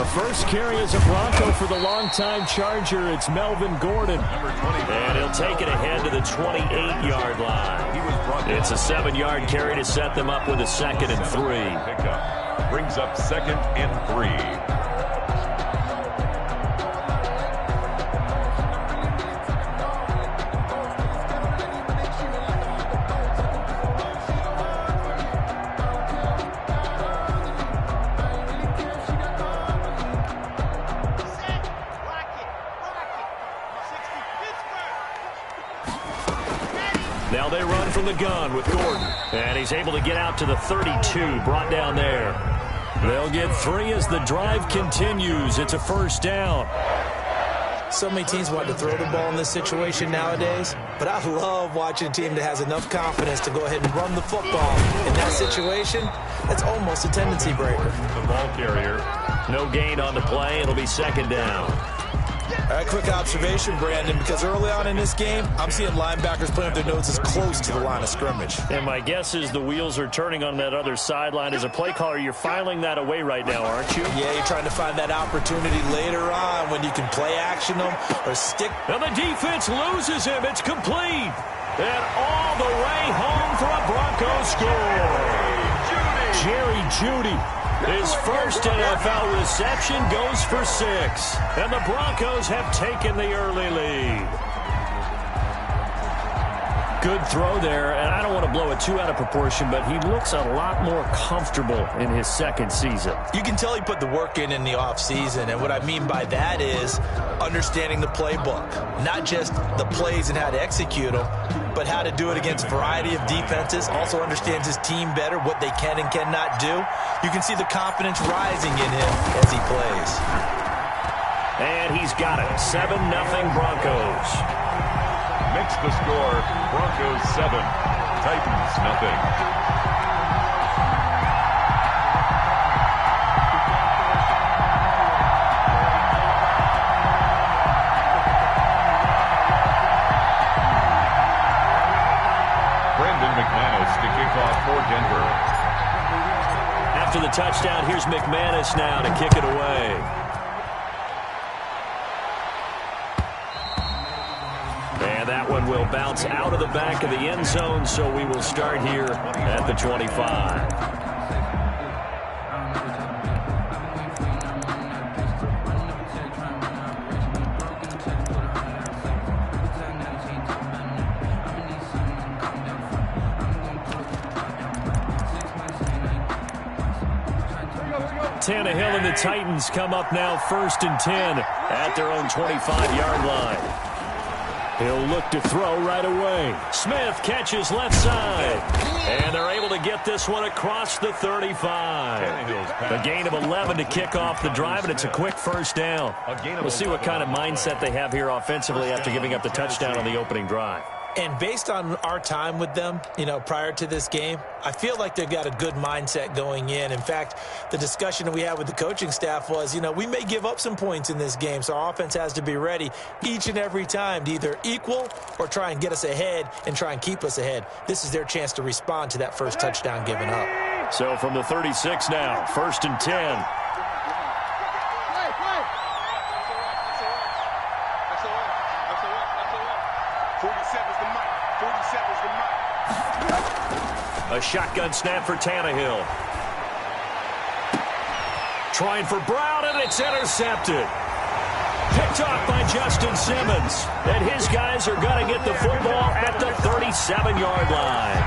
first carry as a Bronco for the longtime Charger. It's Melvin Gordon. And he'll take it ahead to the 28-yard line. It's a 7-yard carry to set them up with a 2nd and 3. Pickup brings up 2nd and 3. Now they run from the gun with Gordon. And he's able to get out to the 32, brought down there. They'll get 3 as the drive continues. It's a 1st down. So many teams want to throw the ball in this situation nowadays, but I love watching a team that has enough confidence to go ahead and run the football. In that situation, that's almost a tendency breaker. The ball carrier. No gain on the play. It'll be 2nd down. All right, quick observation, Brandon, because early on in this game, I'm seeing linebackers putting up their noses close to the line of scrimmage. And my guess is the wheels are turning on that other sideline. As a play caller, you're filing that away right now, aren't you? Yeah, you're trying to find that opportunity later on when you can play action them or stick. And the defense loses him. It's complete. And all the way home for a Broncos score. Jerry Jeudy. His first NFL reception goes for 6. And the Broncos have taken the early lead. Good throw there, and I don't want to blow it too out of proportion, but he looks a lot more comfortable in his 2nd season. You can tell he put the work in the offseason, and what I mean by that is understanding the playbook. Not just the plays and how to execute them, but how to do it against a variety of defenses. Also understands his team better, what they can and cannot do. You can see the confidence rising in him as he plays. And he's got it. 7-0 Broncos. Makes the score. Broncos 7. Titans nothing. McManus to kick off for Denver. After the touchdown, here's McManus now to kick it away. And that one will bounce out of the back of the end zone, so we will start here at the 25. Tannehill and the Titans come up now 1st and 10 at their own 25-yard line. He'll look to throw right away. Smith catches left side. And they're able to get this one across the 35. A gain of 11 to kick off the drive, and it's a quick 1st down. We'll see what kind of mindset they have here offensively after giving up the touchdown on the opening drive. And based on our time with them, prior to this game, I feel like they've got a good mindset going in. In fact, the discussion that we had with the coaching staff was, we may give up some points in this game, so our offense has to be ready each and every time to either equal or try and get us ahead and try and keep us ahead. This is their chance to respond to that first touchdown given up. So from the 36 now, 1st and 10. A shotgun snap for Tannehill. Trying for Brown, and it's intercepted. Picked off by Justin Simmons. And his guys are going to get the football at the 37-yard line.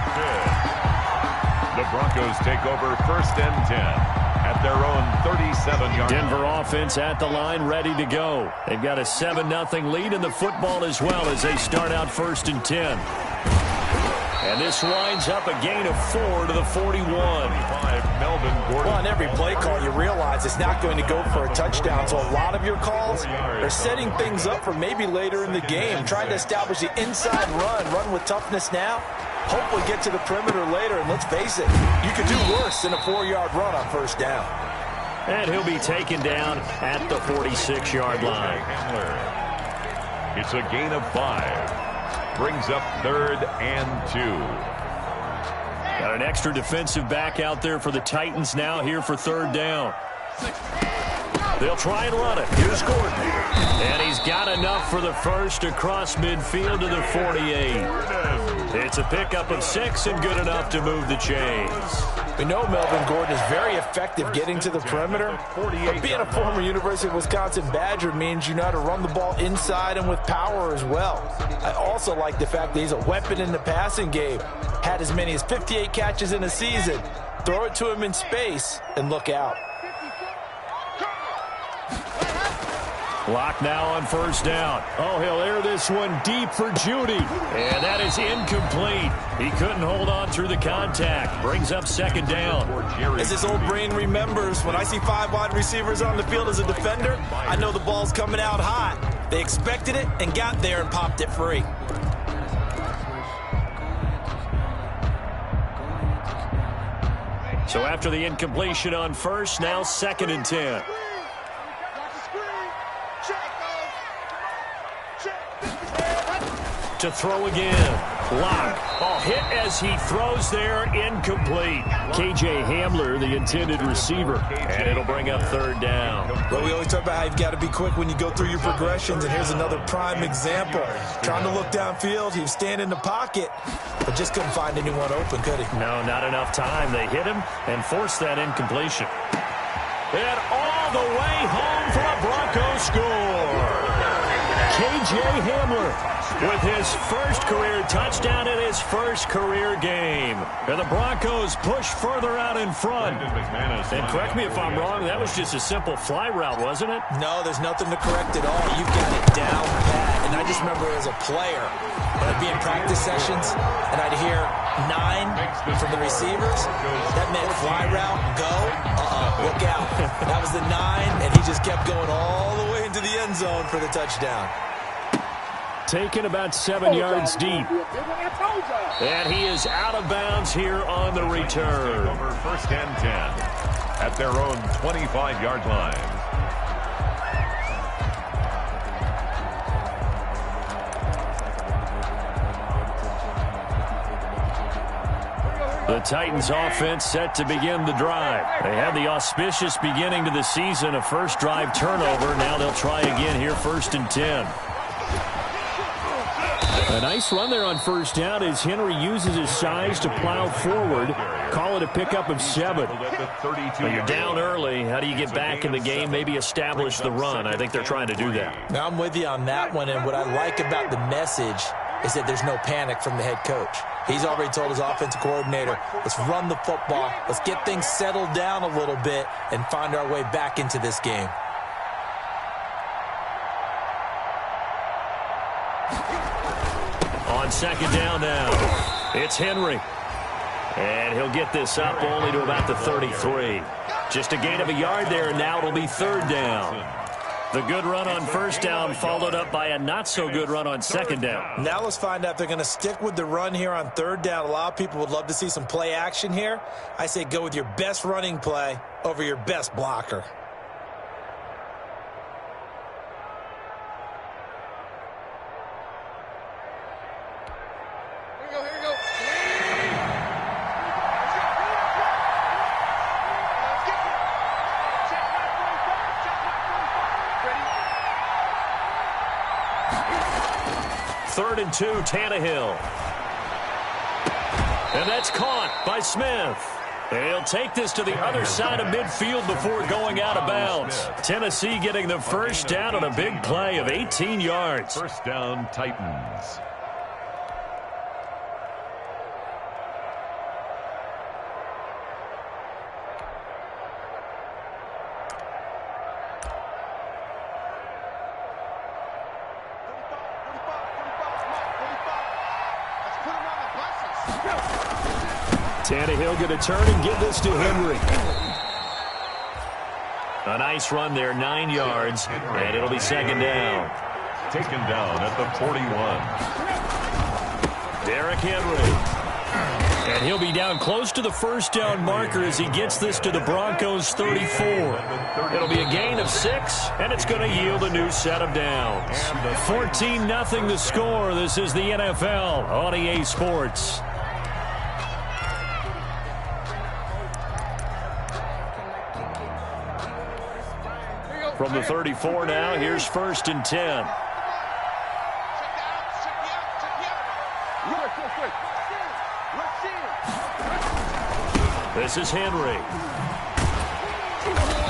The Broncos take over 1st and 10 at their own 37-yard line. Denver offense at the line, ready to go. They've got a 7-0 lead in the football as well as they start out 1st and 10. And this winds up a gain of 4 to the 41. Melvin Gordon. Well, on every play call, you realize it's not going to go for a touchdown. So a lot of your calls are setting things up for maybe later in the game, trying to establish the inside run with toughness now. Hopefully get to the perimeter later, and let's face it, you could do worse than a 4-yard run on 1st down. And he'll be taken down at the 46-yard line. It's a gain of 5. Brings up 3rd and 2. Got an extra defensive back out there for the Titans now here for 3rd down. They'll try and run it. Here's Gordon. And he's got enough for the first across midfield to the 48. It's a pickup of 6 and good enough to move the chains. We know Melvin Gordon is very effective getting to the perimeter, but being a former University of Wisconsin Badger means you know how to run the ball inside and with power as well. I also like the fact that he's a weapon in the passing game. Had as many as 58 catches in a season. Throw it to him in space and look out. Clock now on first down. Oh, he'll air this one deep for Judy. And that is incomplete. He couldn't hold on through the contact. Brings up second down. As his old brain remembers, when I see 5 wide receivers on the field as a defender, I know the ball's coming out hot. They expected it and got there and popped it free. So after the incompletion on first, now 2nd and 10. To throw again. Lock. Oh, hit as he throws there. Incomplete. K.J. Hamler, the intended receiver. And it'll bring up 3rd down. Well, we always talk about how you've got to be quick when you go through your progressions, and here's another prime example. Trying to look downfield, he was standing in the pocket, but just couldn't find anyone open, could he? No, not enough time. They hit him and forced that incompletion. And all the way home for a Broncos score. K.J. Hamler with his first career touchdown in his first career game. And the Broncos push further out in front. And correct me if I'm wrong, that was just a simple fly route, wasn't it? No, there's nothing to correct at all. You've got it down pat. And I just remember as a player, when I'd be in practice sessions, and I'd hear 9 from the receivers, that meant fly route, go, look out. That was the 9, and he just kept going all the way into the end zone for the touchdown. Taken about 7 yards deep. And he is out of bounds here on the return. Over 1st and 10 at their own 25-yard line. The Titans offense set to begin the drive. They had the auspicious beginning to the season, a first drive turnover. Now they'll try again here, 1st and 10. A nice run there on first down as Henry uses his size to plow forward. Call it a pickup of 7. When you're down early, how do you get back in the game, maybe establish the run? I think they're trying to do that. Now I'm with you on that one, and what I like about the message is that there's no panic from the head coach. He's already told his offensive coordinator, let's run the football, let's get things settled down a little bit and find our way back into this game. On second down now, it's Henry. And he'll get this up only to about the 33. Just a gain of a yard there, and now it'll be 3rd down. The good run on first down followed up by a not-so-good run on second down. Now let's find out if they're going to stick with the run here on 3rd down. A lot of people would love to see some play action here. I say go with your best running play over your best blocker. Third and 2, Tannehill. And that's caught by Smith. He'll take this to the other side of midfield before going out of bounds. Tennessee getting the first down on a big play of 18 yards. First down, Titans. Tannehill going to turn and give this to Henry. A nice run there, 9 yards, and it'll be 2nd down. Taken down at the 41. Derrick Henry. And he'll be down close to the first down marker as he gets this to the Broncos 34. It'll be a gain of 6, and it's going to yield a new set of downs. 14-0 the score. This is the NFL on EA Sports. From the 34 now, here's 1st and 10. This is Henry.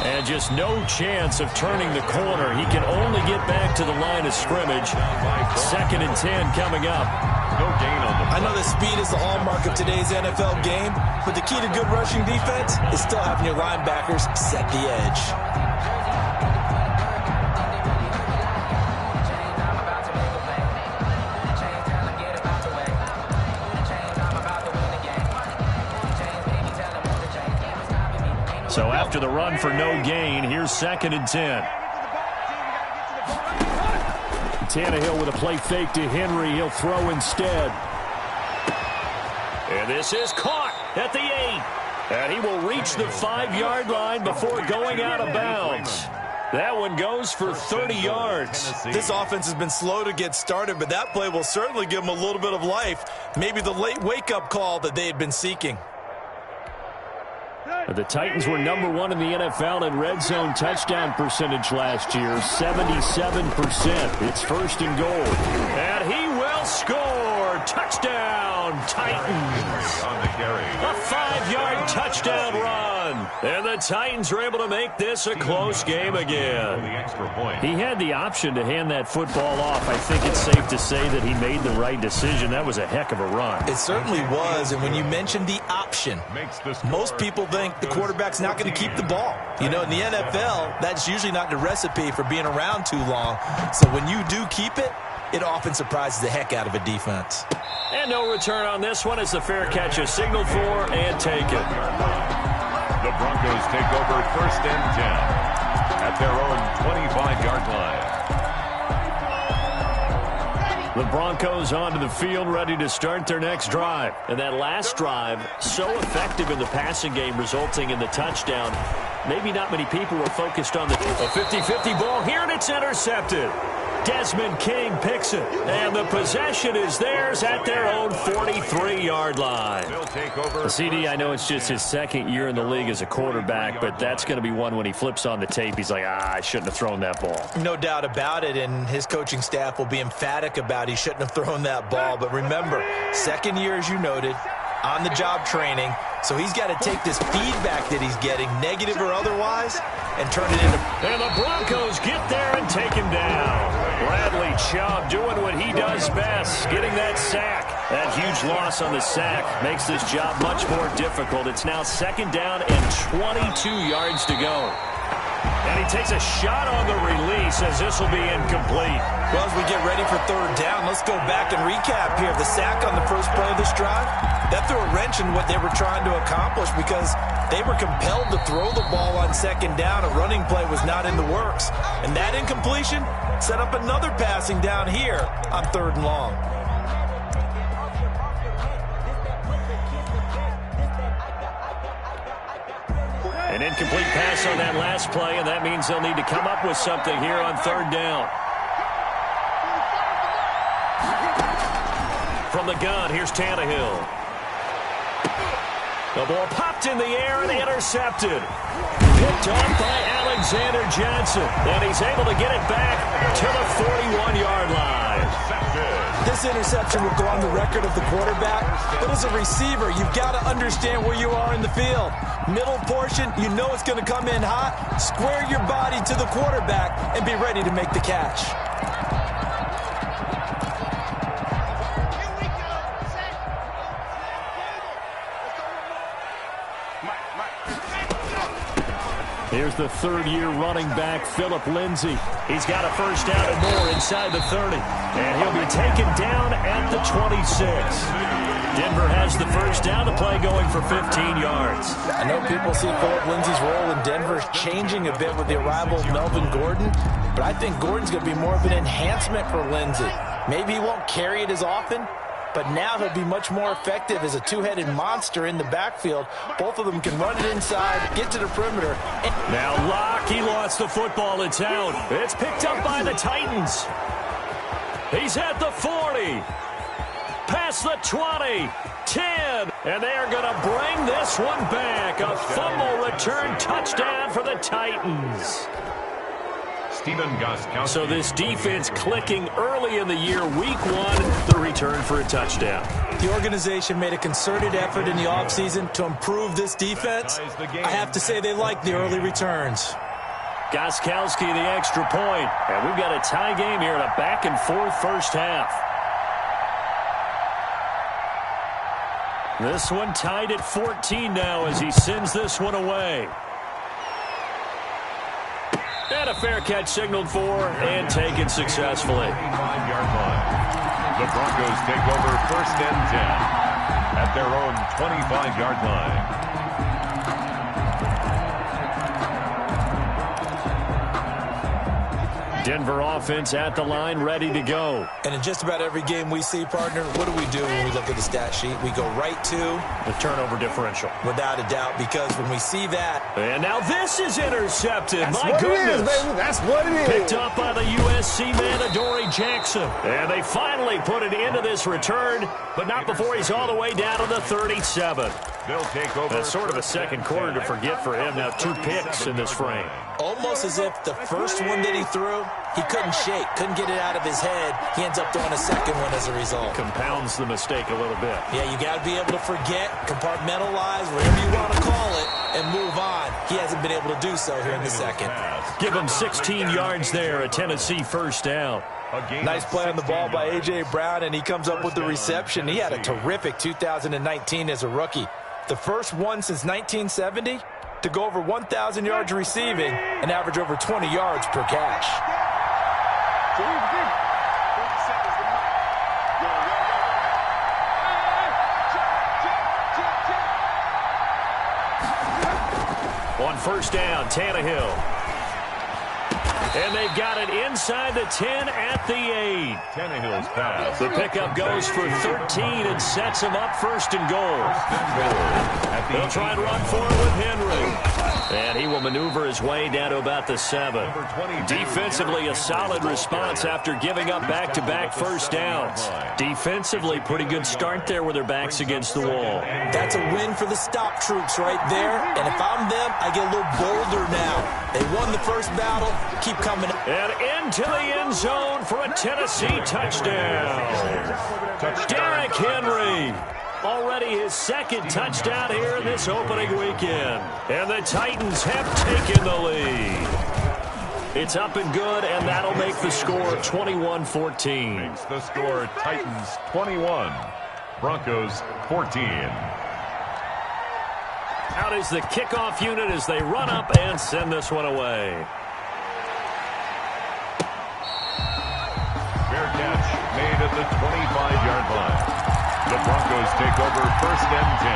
And just no chance of turning the corner. He can only get back to the line of scrimmage. 2nd and 10 coming up. No gain on the play. I know that speed is the hallmark of today's NFL game, but the key to good rushing defense is still having your linebackers set the edge. So after the run for no gain, here's 2nd and 10. Tannehill with a play fake to Henry. He'll throw instead. And this is caught at the 8. And he will reach the 5-yard line before going out of bounds. That one goes for 30 yards. This offense has been slow to get started, but that play will certainly give them a little bit of life. Maybe the late wake-up call that they had been seeking. The Titans were number 1 in the NFL in red zone touchdown percentage last year, 77%. It's 1st and goal. And he will score. Touchdown, Titans. On the carry. A 5-yard touchdown run. And the Titans were able to make this a close game again. The extra point. He had the option to hand that football off. I think it's safe to say that he made the right decision. That was a heck of a run. It certainly was, and when you mentioned the option, most people think the quarterback's not going to keep the ball. You know, in the NFL, that's usually not the recipe for being around too long. So when you do keep it, it often surprises the heck out of a defense. And no return on this one as the fair catch is signaled for and taken. The Broncos take over 1st and 10 at their own 25-yard line. The Broncos onto the field, ready to start their next drive. And that last drive, so effective in the passing game, resulting in the touchdown. Maybe not many people were focused on the 50-50 ball here, and it's intercepted. Desmond King picks it, and the possession is theirs at their own 43-yard line. CD, I know it's just his 2nd year in the league as a quarterback, but that's going to be one when he flips on the tape, he's like, I shouldn't have thrown that ball. No doubt about it, and his coaching staff will be emphatic about he shouldn't have thrown that ball. But remember, 2nd year, as you noted, on-the-job training, so he's got to take this feedback that he's getting, negative or otherwise, and turn it into... And the Broncos get there and take him down. Bradley Chubb doing what he does best, getting that sack. That huge loss on the sack makes this job much more difficult. It's now 2nd down and 22 yards to go. And he takes a shot on the release as this will be incomplete. Well, as we get ready for 3rd down, let's go back and recap here. The sack on the first play of this drive, that threw a wrench in what they were trying to accomplish because they were compelled to throw the ball on 2nd down. A running play was not in the works. And that incompletion set up another passing down here on 3rd and long. An incomplete pass on that last play, and that means they'll need to come up with something here on 3rd down. From the gun, here's Tannehill. The ball popped in the air and intercepted. Picked off by Alexander Johnson, and he's able to get it back to the 41-yard line. This interception will go on the record of the quarterback, but as a receiver, you've got to understand where you are in the field. Middle portion, you know it's going to come in hot. Square your body to the quarterback and be ready to make the catch. Here's the 3rd-year running back, Phillip Lindsay. He's got a 1st down and more inside the 30. And he'll be taken down at the 26. Denver has the 1st down to play, going for 15 yards. I know people see Phillip Lindsay's role in Denver changing a bit with the arrival of Melvin Gordon, but I think Gordon's going to be more of an enhancement for Lindsay. Maybe he won't carry it as often, but now he'll be much more effective as a two-headed monster in the backfield. Both of them can run it inside, get to the perimeter. Now Locke, he lost the football. It's out. It's picked up by the Titans. He's at the 40. Past the 20. 10. And they are going to bring this one back. A fumble return touchdown for the Titans. Stephen Gostkowski. So this defense clicking early in the year, week 1, the return for a touchdown. The organization made a concerted effort in the offseason to improve this defense. I have to say they like the early returns. Gostkowski the extra point. And we've got a tie game here in a back-and-forth first half. This one tied at 14 now as he sends this one away. And a fair catch signaled for and taken successfully. 5-yard line. The Broncos take over 1st and 10 at their own 25-yard line. Denver offense at the line, ready to go. And in just about every game we see, partner, what do we do when we look at the stat sheet? We go right to the turnover differential. Without a doubt, because when we see that. And now this is intercepted. That's My what goodness. it is, baby. That's what it is. Picked up by the USC man, Adoree Jackson. And they finally put it into this return, but not before he's all the way down to the 37. They'll take over. That's sort of a second quarter to forget for him. Now 2 picks in this frame. Almost as if the first one that he threw, he couldn't shake, couldn't get it out of his head. He ends up throwing a second one as a result. Compounds the mistake a little bit. Yeah, you got to be able to forget, compartmentalize, whatever you want to call it, and move on. He hasn't been able to do so here in the second. Give him 16 yards there, a Tennessee first down. Nice play on the ball by A.J. Brown, and he comes up with the reception. He had a terrific 2019 as a rookie. The first one since 1970 to go over 1,000 yards receiving and average over 20 yards per catch. On first down, Tannehill. And they've got it inside the 10 at the 8. Tannehill's pass. The pickup goes for 13 and sets him up 1st and goal. They'll try and run forward with Henry. And he will maneuver his way down to about the 7. Defensively, a solid response after giving up back-to-back first downs. Defensively, pretty good start there with their backs against the wall. That's a win for the stop troops right there. And if I'm them, I get a little bolder now. They won the first battle. Keep coming. And into the end zone for a Tennessee touchdown. Derrick Henry. Already his 2nd touchdown here in this opening weekend. And the Titans have taken the lead. It's up and good, and that'll make the score 21-14. Makes the score Titans 21, Broncos 14. Out is the kickoff unit as they run up and send this one away. Fair catch made at the 25-yard line. The Broncos take over 1st and 10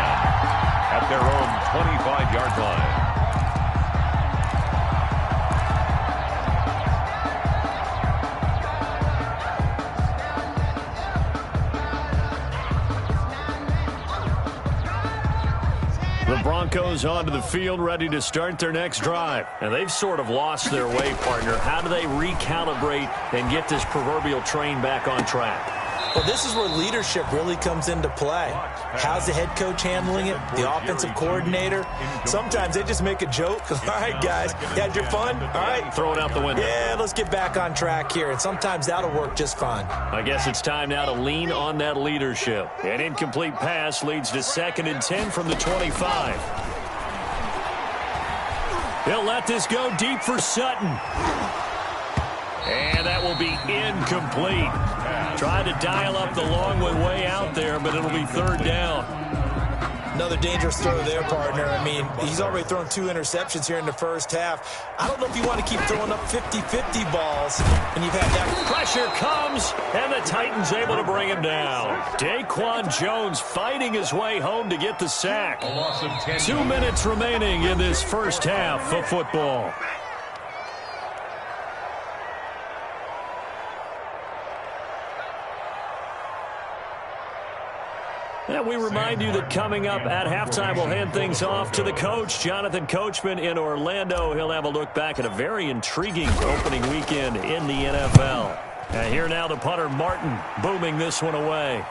at their own 25-yard line. The Broncos onto the field, ready to start their next drive. And they've sort of lost their way, partner. How do they recalibrate and get this proverbial train back on track? Well, this is where leadership really comes into play. How's the head coach handling it? The offensive coordinator? Sometimes they just make a joke. All right, guys, you had your fun? All right. Throw it out the window. Yeah, let's get back on track here. And sometimes that'll work just fine. I guess it's time now to lean on that leadership. An incomplete pass leads to 2nd and 10 from the 25. He'll let this go deep for Sutton. And that will be incomplete. Tried to dial up the long way out there, but it'll be 3rd down. Another dangerous throw there, partner. I mean, he's already thrown 2 interceptions here in the first half. I don't know if you want to keep throwing up 50-50 balls when you've had that. Pressure comes, and the Titans able to bring him down. Daquan Jones fighting his way home to get the sack. 2 minutes remaining in this first half of football. And we remind you that coming up at halftime, we'll hand things off to the coach, Jonathan Coachman in Orlando. He'll have a look back at a very intriguing opening weekend in the NFL. And here now the punter, Martin, booming this one away.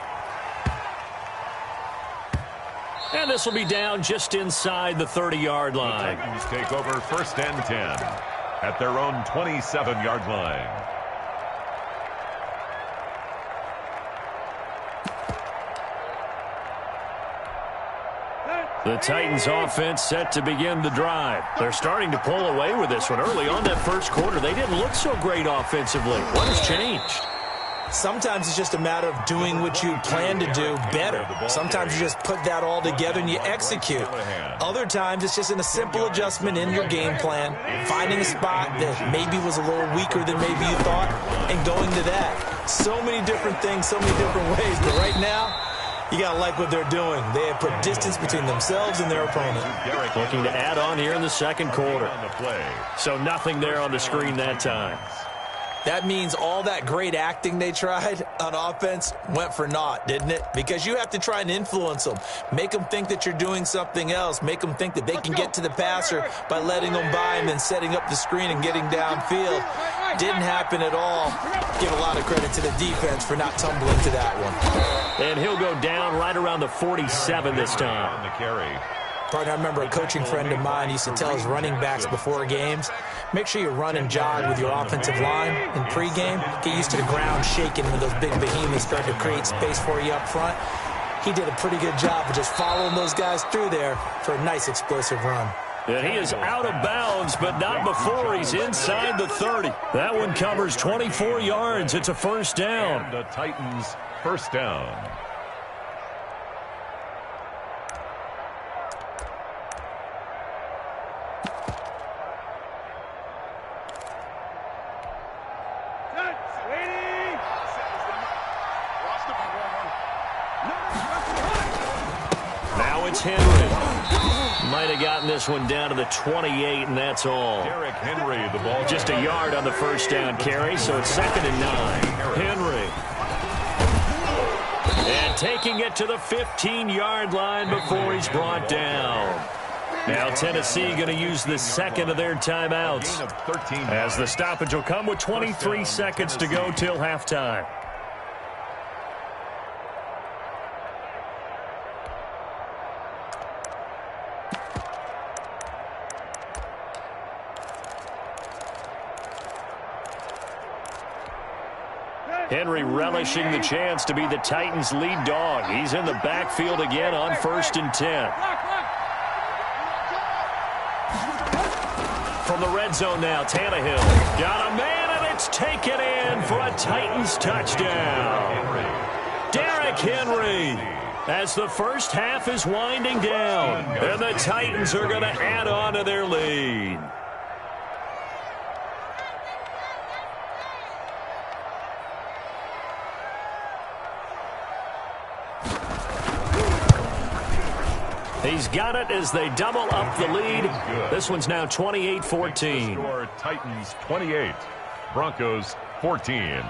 And this will be down just inside the 30-yard line. The Titans take over 1st and 10 at their own 27-yard line. The Titans offense set to begin the drive. They're starting to pull away with this one. Early on that first quarter, they didn't look so great offensively. What has changed? Sometimes it's just a matter of doing what you plan to do better. Sometimes you just put that all together and you execute. Other times it's just in a simple adjustment in your game plan, finding a spot that maybe was a little weaker than maybe you thought, and going to that. So many different things, so many different ways. But right now, you got to like what they're doing. They have put distance between themselves and their opponent. Looking to add on here in the second quarter. So nothing there on the screen that time. That means all that great acting they tried on offense went for naught, didn't it? Because you have to try and influence them. Make them think that you're doing something else. Make them think that they can get to the passer by letting them by and then setting up the screen and getting downfield. Didn't happen at all. Give a lot of credit to the defense for not tumbling to that one. And he'll go down right around the 47 this time. On the carry. Partner, I remember a coaching friend of mine used to tell his running backs before games, make sure you run and jog with your offensive line in pregame. Get used to the ground shaking when those big behemoths start to create space for you up front. He did a pretty good job of just following those guys through there for a nice explosive run. And he is out of bounds, but not before he's inside the 30. That one covers 24 yards. It's a first down. And the Titans first down. Now it's Henry. Might have gotten this one down to the 28, and that's all. Derrick Henry, the ball. Just a yard on the first down carry, so it's 2nd and 9. Henry. And taking it to the 15-yard line before he's brought down. Now Tennessee going to use the second of their timeouts, as the stoppage will come with 23 seconds to go till halftime. Henry relishing the chance to be the Titans' lead dog. He's in the backfield again on 1st and 10. From the red zone now, Tannehill. Got a man, and it's taken in for a Titans touchdown. Derrick Henry, as the first half is winding down, and the Titans are going to add on to their lead. He's got it as they double up the lead. This one's now 28-14. Score Titans 28, Broncos 14.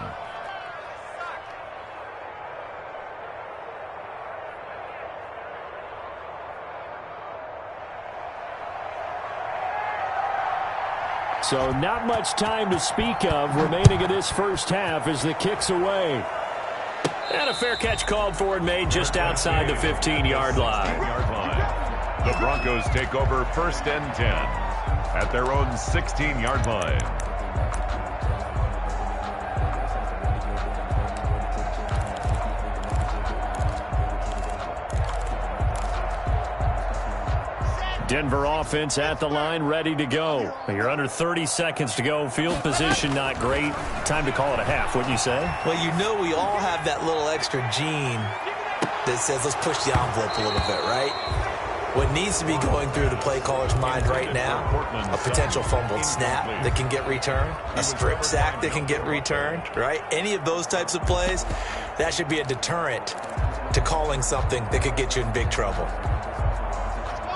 So not much time to speak of remaining in this first half as the kick's away. And a fair catch called for and made just outside the 15-yard line. The Broncos take over 1st and 10 at their own 16-yard line. Denver offense at the line, ready to go. You're under 30 seconds to go. Field position not great. Time to call it a half, wouldn't you say? Well, you know we all have that little extra gene that says let's push the envelope a little bit, right? What needs to be going through the play caller's mind right now, a potential fumbled snap that can get returned, a strip sack that can get returned, right? Any of those types of plays, that should be a deterrent to calling something that could get you in big trouble.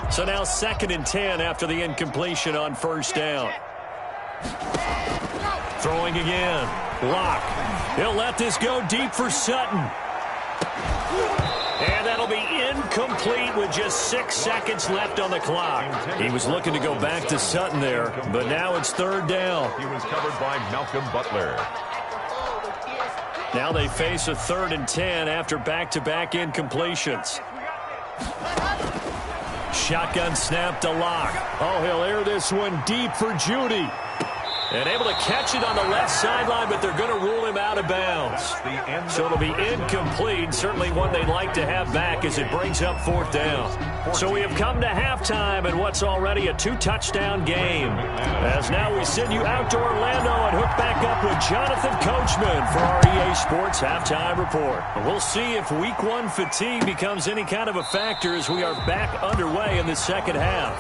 So now 2nd and 10 after the incompletion on 1st down. Throwing again. Lock. He'll let this go deep for Sutton. And that'll be incomplete with just 6 seconds left on the clock. He was looking to go back to Sutton there, but now it's 3rd down. He was covered by Malcolm Butler. Now they face a 3rd and 10 after back-to-back incompletions. Shotgun snap to Lock. Oh, he'll air this one deep for Judy. And able to catch it on the left sideline, but they're going to rule him out of bounds. So it'll be incomplete. Certainly one they'd like to have back as it brings up 4th down. So we have come to halftime in what's already a 2-touchdown game. As now we send you out to Orlando and hook back up with Jonathan Coachman for our EA Sports Halftime Report. We'll see if Week 1 fatigue becomes any kind of a factor as we are back underway in the second half.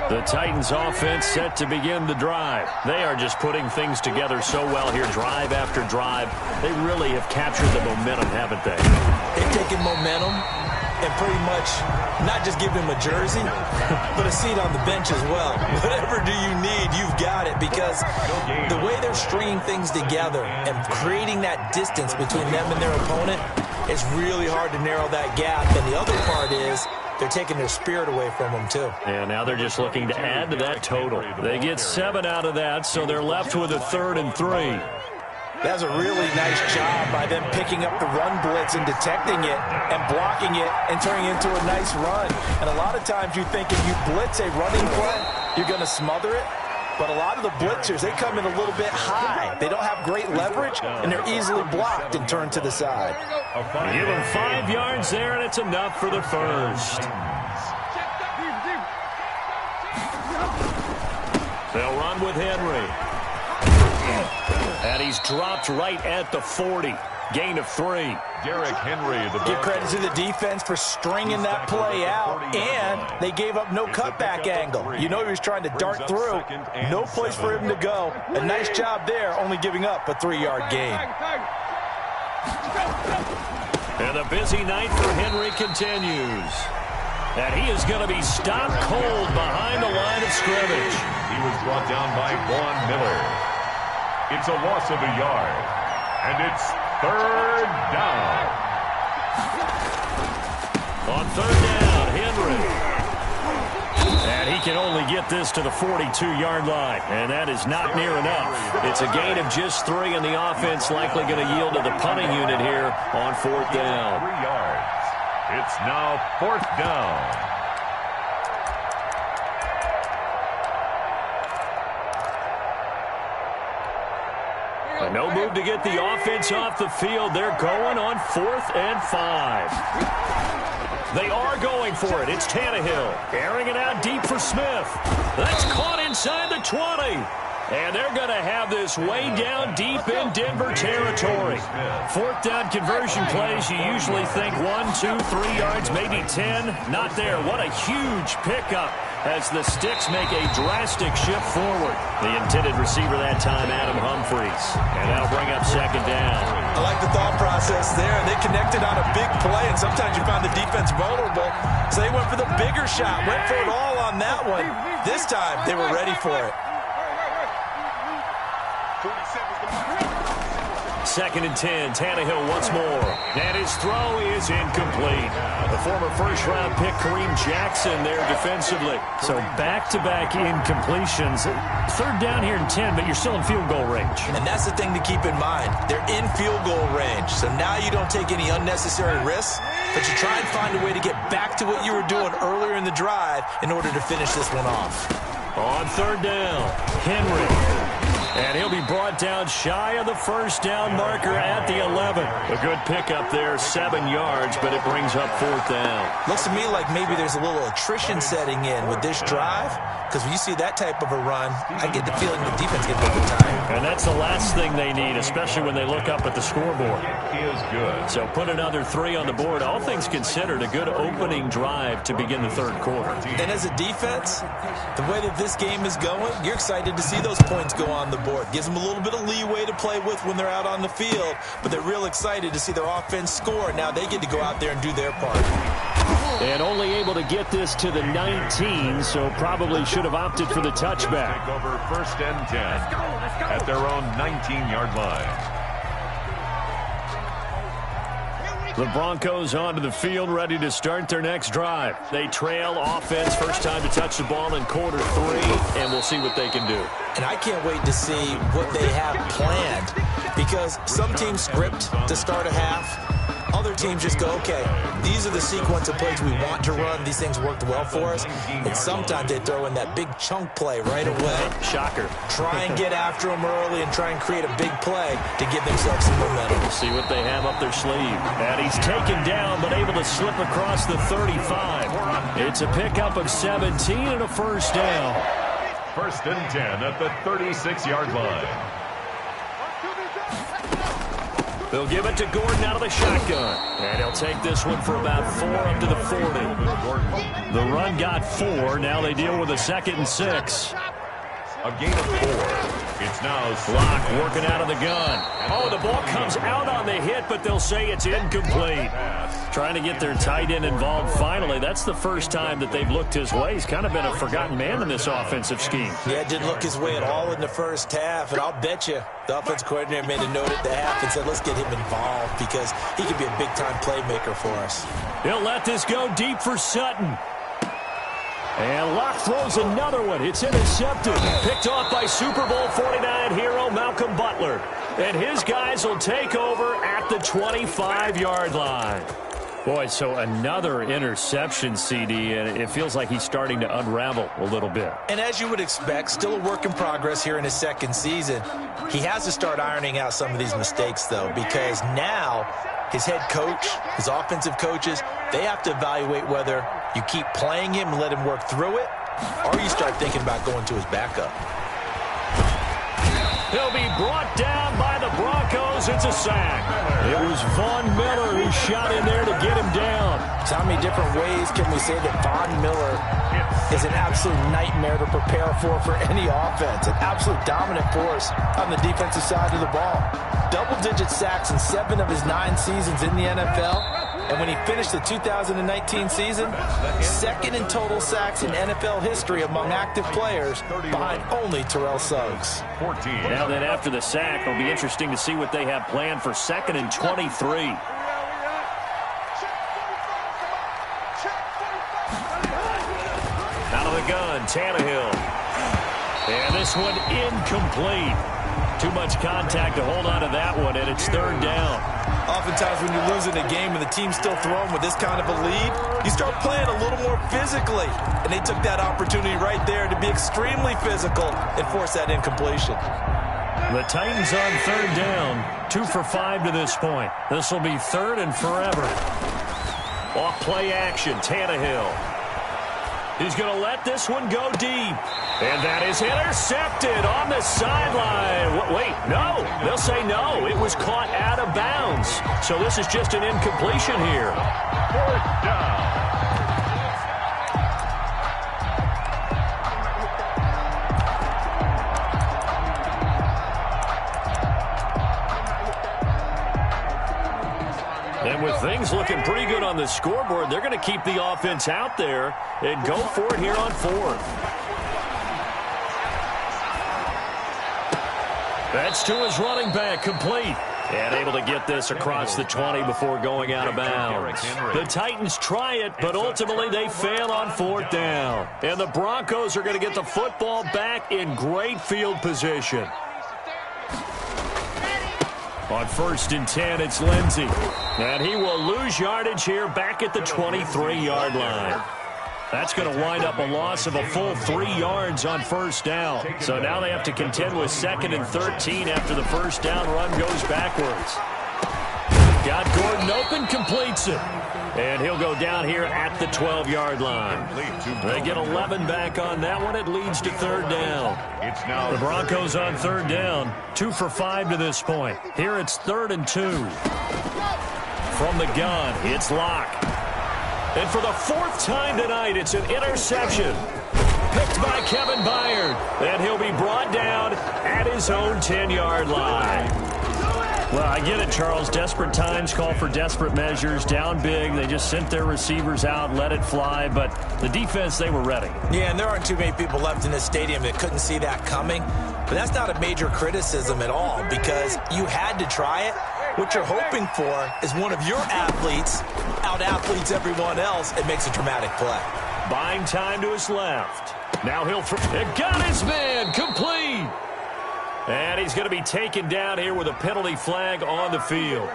The Titans offense set to begin the drive. They are just putting things together so well here, drive after drive. They really have captured the momentum, haven't they? They've taken momentum and pretty much not just give him a jersey, but a seat on the bench as well. Whatever do you need, you've got it, because the way they're stringing things together and creating that distance between them and their opponent, it's really hard to narrow that gap. And the other part is they're taking their spirit away from them, too. And now they're just looking to add to that total. They get 7 out of that, so they're left with a 3rd and 3. That's a really nice job by them picking up the run blitz and detecting it and blocking it and turning it into a nice run. And a lot of times you think if you blitz a running play, you're going to smother it. But a lot of the blitzers, they come in a little bit high. They don't have great leverage, and they're easily blocked and turned to the side. Give them 5 yards there, and it's enough for the first. They'll run with Henry. And he's dropped right at the 40. Gain of 3. Derrick Henry. Give credit to the defense for stringing that play out, and they gave up no cutback angle. You know he was trying to dart through. No place for him to go. A nice job there, only giving up a 3-yard gain. And the busy night for Henry continues. And he is going to be stopped cold behind the line of scrimmage. He was brought down by Vaughn Miller. It's a loss of a yard. And it's 3rd down. On 3rd down, Henry. And he can only get this to the 42-yard line. And that is not near enough. It's a gain of just 3, and the offense likely going to yield to the punting unit here on 4th down. 3 yards. It's now 4th down. No move to get the offense off the field. They're going on 4th and 5. They are going for it. It's Tannehill airing it out deep for Smith. That's caught inside the 20. And they're going to have this way down deep in Denver territory. 4th down conversion plays, you usually think 1, 2, 3 yards, maybe 10. Not there. What a huge pickup as the sticks make a drastic shift forward. The intended receiver that time, Adam Humphries. And that'll bring up 2nd down. I like the thought process there. They connected on a big play, and sometimes you find the defense vulnerable. So they went for the bigger shot, went for it all on that one. This time, they were ready for it. 2nd and 10, Tannehill once more. And his throw is incomplete. The former first-round pick, Kareem Jackson, there defensively. So back-to-back incompletions. 3rd down here in 10, but you're still in field goal range. And that's the thing to keep in mind. They're in field goal range. So now you don't take any unnecessary risks, but you try and find a way to get back to what you were doing earlier in the drive in order to finish this one off. On 3rd down, Henry. And he'll be brought down shy of the 1st down marker at the 11. A good pickup there, 7 yards, but it brings up 4th down. Looks to me like maybe there's a little attrition setting in with this drive, because when you see that type of a run, I get the feeling the defense gets over time. And that's the last thing they need, especially when they look up at the scoreboard. He is good. So put another 3 on the board. All things considered, a good opening drive to begin the 3rd quarter. And as a defense, the way that this game is going, you're excited to see those points go on the board. Gives them a little bit of leeway to play with when they're out on the field, but they're real excited to see their offense score. Now they get to go out there and do their part. And only able to get this to the 19, so probably should have opted for the touchback. Take over 1st and 10 at their own 19-yard line. The Broncos onto the field, ready to start their next drive. They trail offense, first time to touch the ball in quarter 3, and we'll see what they can do. And I can't wait to see what they have planned, because some teams script to start a half. Other teams just go, okay, these are the sequence of plays we want to run. These things worked well for us. And sometimes they throw in that big chunk play right away. Shocker. Try and get after them early and try and create a big play to give themselves some momentum. We'll see what they have up their sleeve. And he's taken down, but able to slip across the 35. It's a pickup of 17 and a first down. First and 10 at the 36-yard line. They'll give it to Gordon out of the shotgun. And he'll take this one for about 4 up to the 40. The run got 4. Now they deal with a 2nd and 6. A gain of 4. It's now Locke working out of the gun. Oh, the ball comes out on the hit, but they'll say it's incomplete. Trying to get their tight end involved finally. That's the first time that they've looked his way. He's kind of been a forgotten man in this offensive scheme. Yeah, didn't look his way at all in the first half. And I'll bet you the offense coordinator made a note at the half and said, let's get him involved because he could be a big-time playmaker for us. He'll let this go deep for Sutton. And Locke throws another one. It's intercepted. Picked off by Super Bowl 49 hero Malcolm Butler. And his guys will take over at the 25-yard line. Boy, so another interception, CD, and it feels like he's starting to unravel a little bit. And as you would expect, still a work in progress here in his second season. He has to start ironing out some of these mistakes, though, because now his head coach, his offensive coaches, they have to evaluate whether you keep playing him and let him work through it, or you start thinking about going to his backup. He'll be brought down by the Broncos. It's a sack. It was Von Miller who shot in there to get him down. So how many different ways can we say that Von Miller is an absolute nightmare to prepare for any offense? An absolute dominant force on the defensive side of the ball. Double-digit sacks in 7 of his 9 seasons in the NFL. And when he finished the 2019 season, 2nd in total sacks in NFL history among active players, behind only Terrell Suggs. 14. Now then, after the sack, it'll be interesting to see what they have planned for 2nd and 23. Out of the gun, Tannehill. And this one incomplete. Too much contact to hold on to that one, and it's 3rd down. Oftentimes when you're losing a game and the team's still throwing with this kind of a lead, you start playing a little more physically. And they took that opportunity right there to be extremely physical and force that incompletion. The Titans on 3rd down, 2 for 5 to this point. This will be 3rd and forever. Off play action, Tannehill. He's going to let this one go deep. And that is intercepted on the sideline. Wait, no. They'll say no. It was caught out of bounds. So this is just an incompletion here. 4th down. And with things looking pretty good on the scoreboard, they're going to keep the offense out there and go for it here on 4th. That's to his running back, complete. And able to get this across the 20 before going out of bounds. The Titans try it, but ultimately they fail on 4th down. And the Broncos are going to get the football back in great field position. On 1st and 10, it's Lindsey. And he will lose yardage here back at the 23-yard line. That's going to wind up a loss of a full 3 yards on 1st down. So now they have to contend with 2nd and 13 after the 1st down run goes backwards. Got Gordon open, completes it. And he'll go down here at the 12-yard line. They get 11 back on that one. It leads to 3rd down. The Broncos on 3rd down, 2 for 5 to this point. Here it's 3rd and 2. From the gun, it's Locke. And for the 4th time tonight, it's an interception. Picked by Kevin Byard. And he'll be brought down at his own 10-yard line. Well, I get it, Charles. Desperate times call for desperate measures. Down big. They just sent their receivers out, let it fly. But the defense, they were ready. Yeah, and there aren't too many people left in this stadium that couldn't see that coming. But that's not a major criticism at all because you had to try it. What you're hoping for is one of your athletes out-athletes everyone else and makes a dramatic play. Buying time to his left. Now he'll throw. It got his man. Complete. And he's going to be taken down here with a penalty flag on the field.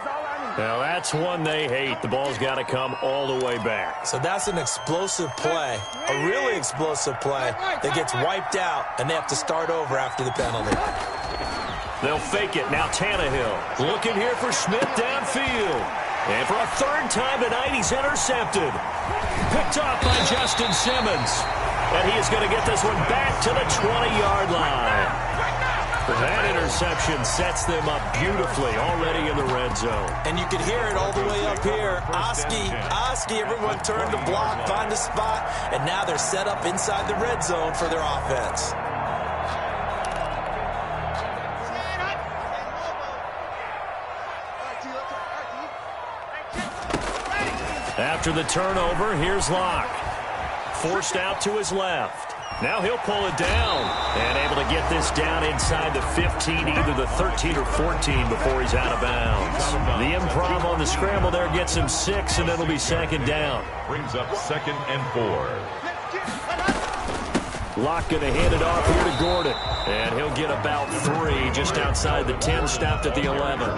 Now, that's one they hate. The ball's got to come all the way back. So that's an explosive play, a really explosive play that gets wiped out, and they have to start over after the penalty. They'll fake it. Now Tannehill looking here for Smith downfield. And for a third time tonight, he's intercepted. Picked off by Justin Simmons. And he is going to get this one back to the 20-yard line. That interception sets them up beautifully already in the red zone. And you can hear it all the way up here. Oski, everyone turned to block, find a spot, and now they're set up inside the red zone for their offense. After the turnover, here's Locke. Forced out to his left. Now he'll pull it down and able to get this down inside the 15, either the 13 or 14 before he's out of bounds. The improv on the scramble there gets him 6, and it'll be second down. Brings up 2nd and 4. Locke going to hand it off here to Gordon. And he'll get about 3 just outside the 10, stopped at the 11.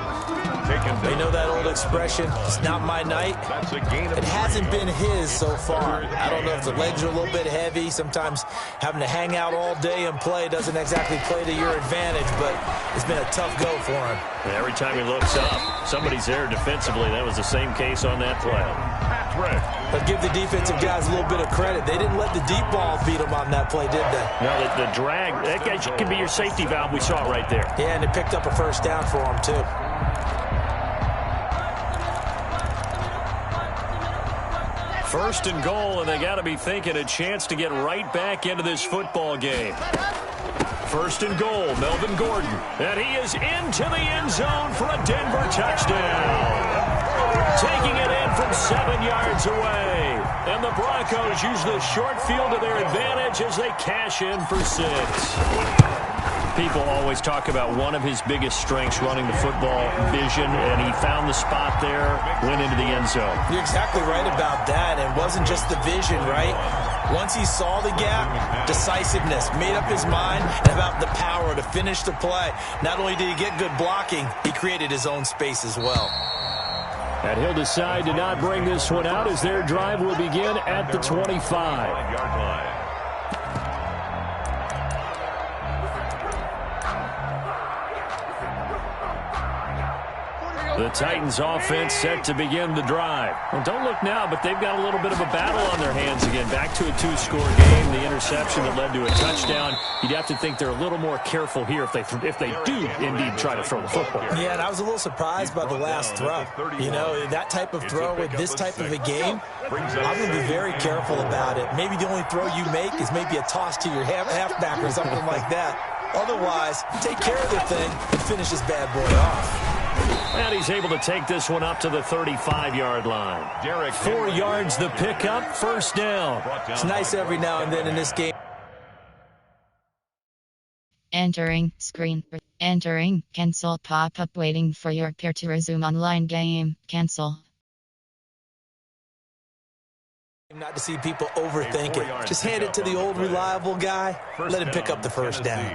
They know that old expression, it's not my night. It hasn't been his so far. I don't know if the legs are a little bit heavy. Sometimes having to hang out all day and play doesn't exactly play to your advantage, but it's been a tough go for him. Every time he looks up, somebody's there defensively. That was the same case on that play. But give the defensive guys a little bit of credit. They didn't let the deep ball beat them on that play, did they? No, the drag, that guy can be your safety valve. We saw it right there. Yeah, and it picked up a first down for him, too. First and goal, and they got to be thinking a chance to get right back into this football game. First and goal, Melvin Gordon. And he is into the end zone for a Denver touchdown. Taking it in from 7 yards away. And the Broncos use the short field to their advantage as they cash in for 6. People always talk about one of his biggest strengths running the football, vision, and he found the spot there, went into the end zone. You're exactly right about that. It wasn't just the vision, right? Once he saw the gap, decisiveness, made up his mind, and about the power to finish the play. Not only did he get good blocking, he created his own space as well. And he'll decide to not bring this one out as their drive will begin at the 25-yard line. The Titans offense set to begin the drive. Well, don't look now, but they've got a little bit of a battle on their hands again. Back to a 2-score game. The interception that led to a touchdown. You'd have to think they're a little more careful here if they do indeed try to throw the football. Yeah, and I was a little surprised by the last throw. You know, that type of throw with this type of a game, I'm going to be very careful about it. Maybe the only throw you make is maybe a toss to your halfback or something like that. Otherwise, take care of the thing and finish this bad boy off. And he's able to take this one up to the 35-yard line. 4 yards the pickup, first down. It's nice every now and then in this game. Entering screen. Entering cancel pop-up waiting for your peer to resume online game. Cancel. Not to see people overthink it. Just hand it to the old reliable guy. Let him pick up the first down.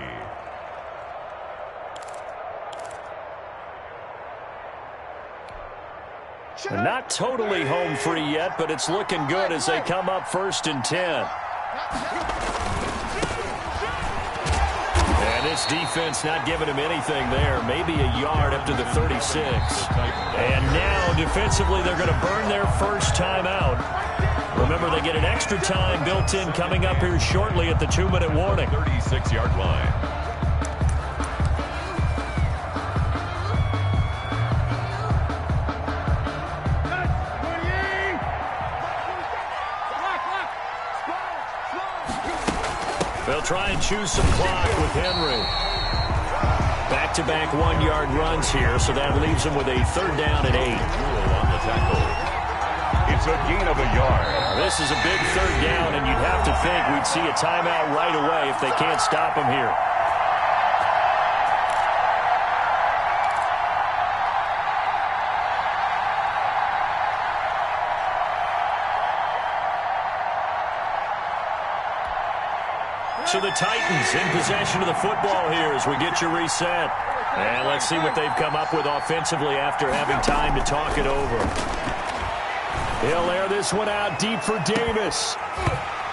Not totally home free yet, but it's looking good as they come up 1st and 10. And this defense not giving him anything there. Maybe a yard up to the 36. And now defensively they're going to burn their first time out. Remember, they get an extra time built in coming up here shortly at the 2-minute warning. 36-yard line. They'll try and choose some clock with Henry. Back-to-back 1-yard runs here, so that leaves them with a 3rd down and 8. On the tackle. It's a gain of a yard. This is a big 3rd down, and you'd have to think we'd see a timeout right away if they can't stop him here. So the Titans in possession of the football here as we get you reset. And let's see what they've come up with offensively after having time to talk it over. He'll air this one out deep for Davis.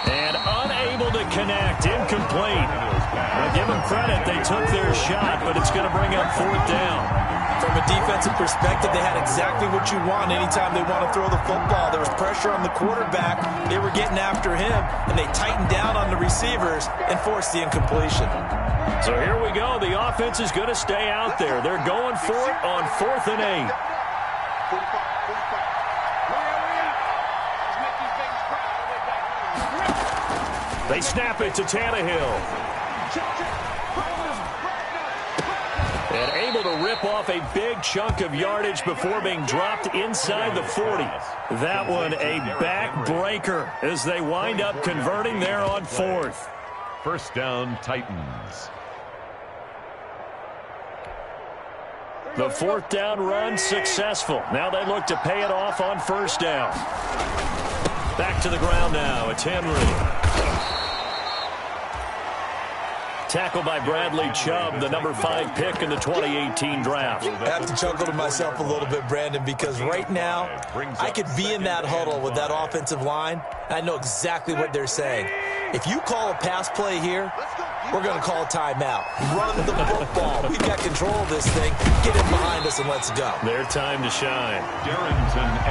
And unable to connect. Incomplete. Well, give them credit. They took their shot, but it's going to bring up fourth down. From a defensive perspective, they had exactly what you want anytime they want to throw the football. There was pressure on the quarterback. They were getting after him, and they tightened down on the receivers and forced the incompletion. So here we go. The offense is going to stay out there. They're going for it on 4th and 8. They snap it to Tannehill. And able to rip off a big chunk of yardage before being dropped inside the 40. That one a backbreaker as they wind up converting there on 4th. First down, Titans. The 4th down run successful. Now they look to pay it off on 1st down. Back to the ground now. It's Henry. Tackled by Bradley Chubb, the number 5 pick in the 2018 draft. I have to chuckle to myself a little bit, Brandon, because right now I could be in that huddle with that offensive line. I know exactly what they're saying. If you call a pass play here, we're going to call a timeout. Run the football. We've got control of this thing. Get it behind us and let's go. Their time to shine.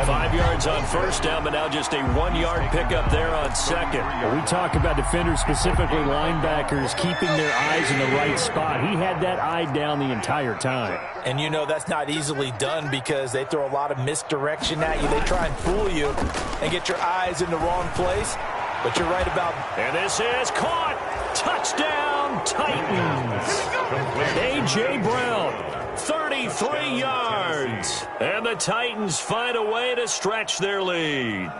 5 yards on 1st down, but now just a 1-yard pickup there on 2nd. We talk about defenders, specifically linebackers, keeping their eyes in the right spot. He had that eye down the entire time. And you know that's not easily done because they throw a lot of misdirection at you. They try and fool you and get your eyes in the wrong place. But you're right about it. And this is caught. Touchdown, Titans. A.J. Brown, 33 yards. And the Titans find a way to stretch their lead.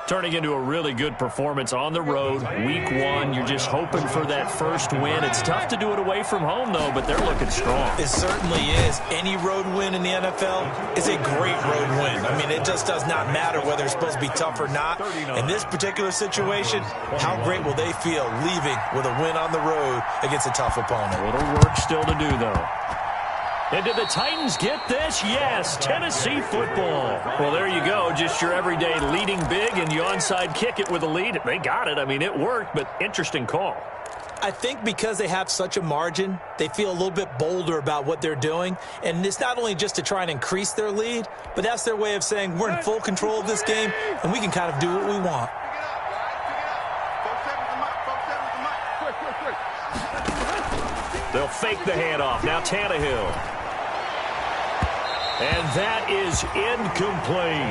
Turning into a really good performance on the road. Week 1, you're just hoping for that first win. It's tough to do it away from home, though, but they're looking strong. It certainly is. Any road win in the NFL is a great road win. I mean, it just does not matter whether it's supposed to be tough or not. In this particular situation, how great will they feel leaving with a win on the road against a tough opponent? A little work still to do, though. And did the Titans get this? Yes, Tennessee football. Well, there you go. Just your everyday leading big, and you onside kick it with a lead. They got it. I mean, it worked, but interesting call. I think because they have such a margin, they feel a little bit bolder about what they're doing. And it's not only just to try and increase their lead, but that's their way of saying we're in full control of this game, and we can kind of do what we want. They'll fake the handoff. Now Tannehill. And that is incomplete.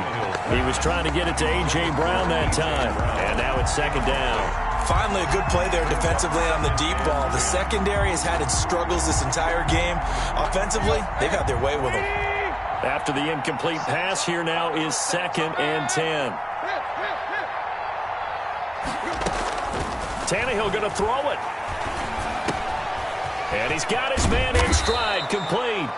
He was trying to get it to A.J. Brown that time. And now it's 2nd down. Finally a good play there defensively on the deep ball. The secondary has had its struggles this entire game. Offensively, they've had their way with them. After the incomplete pass, here now is 2nd and 10. Tannehill going to throw it. And he's got his man in stride, complete.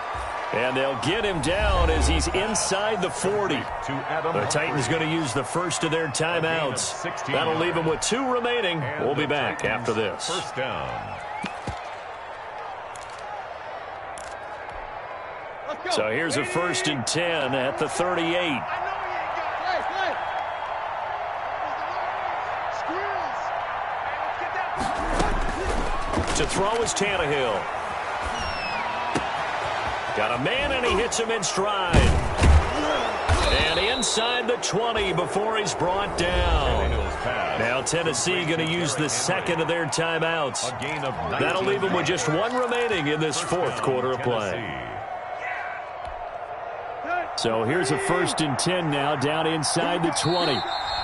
And they'll get him down as he's inside the 40. The Titans going to use the first of their timeouts. That'll leave them with 2 remaining. We'll be back after this. First down. So here's a 1st and 10 at the 38. To throw is Tannehill. Got a man, and he hits him in stride. And inside the 20 before he's brought down. Now Tennessee going to use the 2nd of their timeouts. That'll leave them with just 1 remaining in this 4th quarter of play. So here's a 1st and 10 now down inside the 20.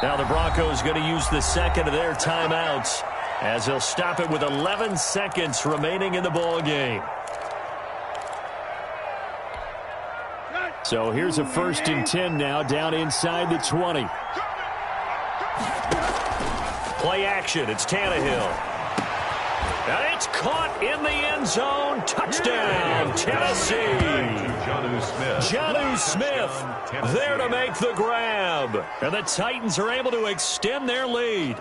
Now the Broncos going to use the 2nd of their timeouts as they'll stop it with 11 seconds remaining in the ball game. So here's a 1st and 10 now down inside the 20. Play action. It's Tannehill. And it's caught in the end zone. Touchdown, Tennessee. Jonnu Smith there to make the grab. And the Titans are able to extend their lead.